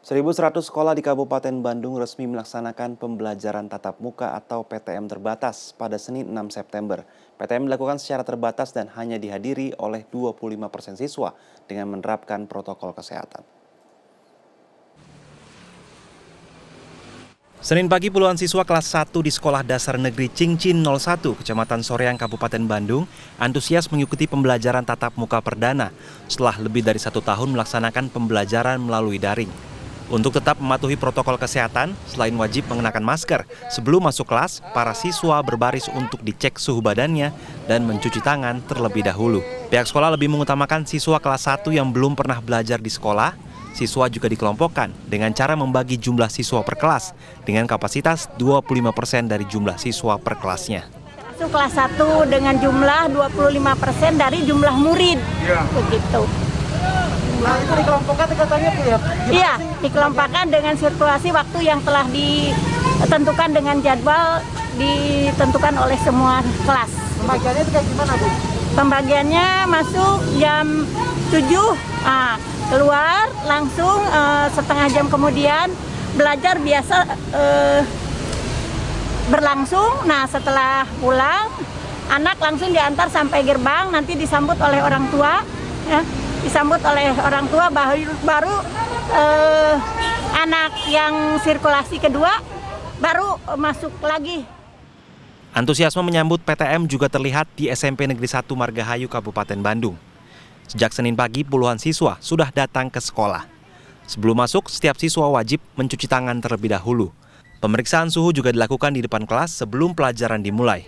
1.100 sekolah di Kabupaten Bandung resmi melaksanakan pembelajaran tatap muka atau PTM terbatas pada Senin 6 September. PTM dilakukan secara terbatas dan hanya dihadiri oleh 25% siswa dengan menerapkan protokol kesehatan. Senin pagi puluhan siswa kelas 1 di Sekolah Dasar Negeri Cingcin 01, Kecamatan Soreang, Kabupaten Bandung, antusias mengikuti pembelajaran tatap muka perdana setelah lebih dari 1 tahun melaksanakan pembelajaran melalui daring. Untuk tetap mematuhi protokol kesehatan, selain wajib mengenakan masker, sebelum masuk kelas, para siswa berbaris untuk dicek suhu badannya dan mencuci tangan terlebih dahulu. Pihak sekolah lebih mengutamakan siswa kelas 1 yang belum pernah belajar di sekolah. Siswa juga dikelompokkan dengan cara membagi jumlah siswa per kelas dengan kapasitas 25% dari jumlah siswa per kelasnya. Masuk kelas 1 dengan jumlah 25% dari jumlah murid, begitu. Nah, itu dikelompokkan katanya ya? Iya, dikelompokkan dengan sirkulasi waktu yang telah ditentukan dengan jadwal ditentukan oleh semua kelas. Pembagiannya itu kayak gimana, Bu? Pembagiannya masuk jam 7, keluar langsung setengah jam kemudian belajar biasa berlangsung. Nah, setelah pulang, anak langsung diantar sampai gerbang, nanti disambut oleh orang tua, ya. Disambut oleh orang tua, baru anak yang sirkulasi kedua baru masuk lagi. Antusiasme menyambut PTM juga terlihat di SMP Negeri 1 Margahayu, Kabupaten Bandung. Sejak Senin pagi, puluhan siswa sudah datang ke sekolah. Sebelum masuk, setiap siswa wajib mencuci tangan terlebih dahulu. Pemeriksaan suhu juga dilakukan di depan kelas sebelum pelajaran dimulai.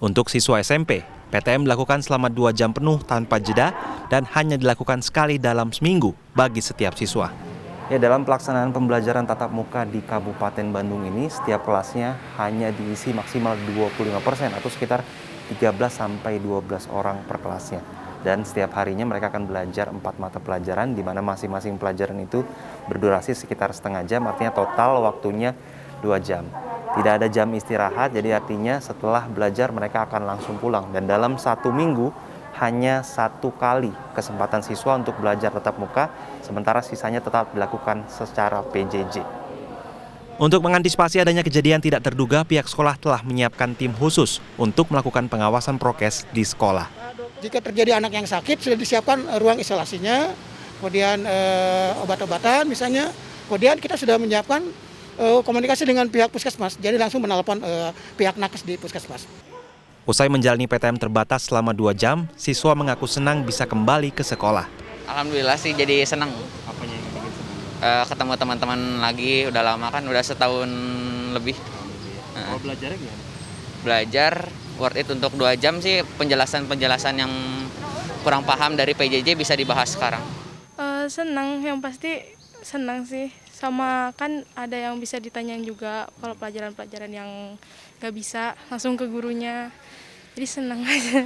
Untuk siswa SMP, PTM dilakukan selama 2 jam penuh tanpa jeda dan hanya dilakukan sekali dalam seminggu bagi setiap siswa. Ya, dalam pelaksanaan pembelajaran tatap muka di Kabupaten Bandung ini, setiap kelasnya hanya diisi maksimal 25% atau sekitar 13-12 orang per kelasnya. Dan setiap harinya mereka akan belajar 4 mata pelajaran, di mana masing-masing pelajaran itu berdurasi sekitar setengah jam, artinya total waktunya 2 jam. Tidak ada jam istirahat, jadi artinya setelah belajar mereka akan langsung pulang. Dan dalam 1 minggu hanya 1 kali kesempatan siswa untuk belajar tatap muka, sementara sisanya tetap dilakukan secara PJJ. Untuk mengantisipasi adanya kejadian tidak terduga, pihak sekolah telah menyiapkan tim khusus untuk melakukan pengawasan prokes di sekolah. Jika terjadi anak yang sakit, sudah disiapkan ruang isolasinya, kemudian obat-obatan misalnya, kemudian kita sudah menyiapkan komunikasi dengan pihak puskesmas, jadi langsung menelpon pihak nakes di puskesmas. Usai menjalani PTM terbatas selama 2 jam, siswa mengaku senang bisa kembali ke sekolah. Alhamdulillah sih jadi senang. Apanya yang bikin senang? Ketemu teman-teman lagi, udah lama kan, udah setahun lebih. Kalau belajarnya gimana? Belajar worth it untuk 2 jam sih, penjelasan-penjelasan yang kurang paham dari PJJ bisa dibahas sekarang. Senang, yang pasti senang sih. Sama kan ada yang bisa ditanyain juga kalau pelajaran-pelajaran yang nggak bisa langsung ke gurunya. Jadi senang aja.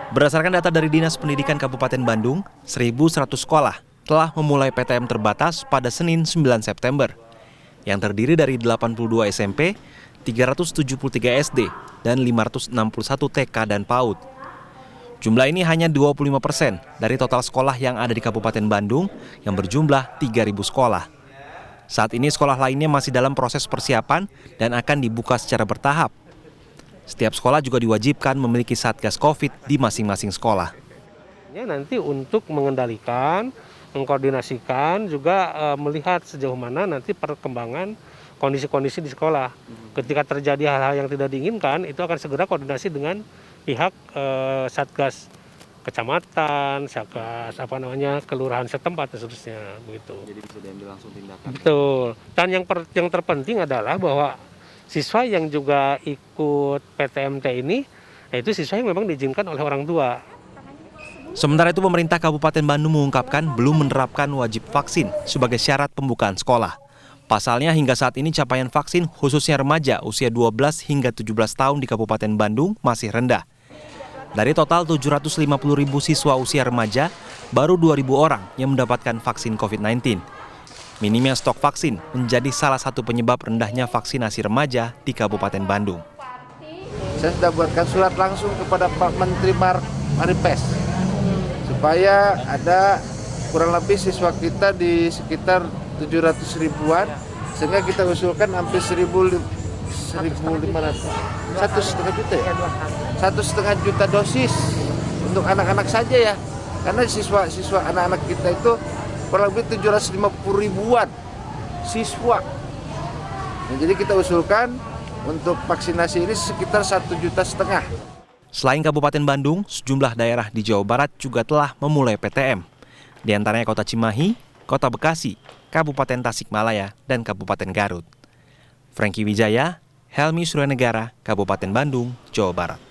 Berdasarkan data dari Dinas Pendidikan Kabupaten Bandung, 1.100 sekolah telah memulai PTM terbatas pada Senin 9 September. Yang terdiri dari 82 SMP, 373 SD, dan 561 TK dan PAUD. Jumlah ini hanya 25% dari total sekolah yang ada di Kabupaten Bandung yang berjumlah 3.000 sekolah. Saat ini sekolah lainnya masih dalam proses persiapan dan akan dibuka secara bertahap. Setiap sekolah juga diwajibkan memiliki Satgas Covid di masing-masing sekolah. Nanti untuk mengendalikan, mengkoordinasikan, juga melihat sejauh mana nanti perkembangan kondisi-kondisi di sekolah. Ketika terjadi hal-hal yang tidak diinginkan, itu akan segera koordinasi dengan pihak Satgas kecamatan, Satgas kelurahan setempat dan seterusnya begitu. Jadi bisa diambil langsung tindakan. Betul. Dan yang terpenting adalah bahwa siswa yang juga ikut PTMT ini, yaitu siswa yang memang diizinkan oleh orang tua. Sementara itu pemerintah Kabupaten Bandung mengungkapkan belum menerapkan wajib vaksin sebagai syarat pembukaan sekolah. Pasalnya hingga saat ini capaian vaksin khususnya remaja usia 12 hingga 17 tahun di Kabupaten Bandung masih rendah. Dari total 750.000 siswa usia remaja, baru 2.000 orang yang mendapatkan vaksin COVID-19. Minimnya stok vaksin menjadi salah satu penyebab rendahnya vaksinasi remaja di Kabupaten Bandung. Saya sudah buatkan surat langsung kepada Pak Menteri Maripes supaya ada kurang lebih siswa kita di sekitar 700 ribuan, sehingga kita usulkan hampir 1.500, 1,5 juta ya? 1,5 juta dosis untuk anak-anak saja ya, karena siswa anak-anak kita itu kurang lebih 750 ribuan siswa. Nah, jadi kita usulkan untuk vaksinasi ini sekitar 1,5 juta. Selain Kabupaten Bandung, sejumlah daerah di Jawa Barat juga telah memulai PTM. Di antaranya Kota Cimahi, Kota Bekasi, Kabupaten Tasikmalaya, dan Kabupaten Garut. Franky Wijaya, Helmi Suryanegara, Kabupaten Bandung, Jawa Barat.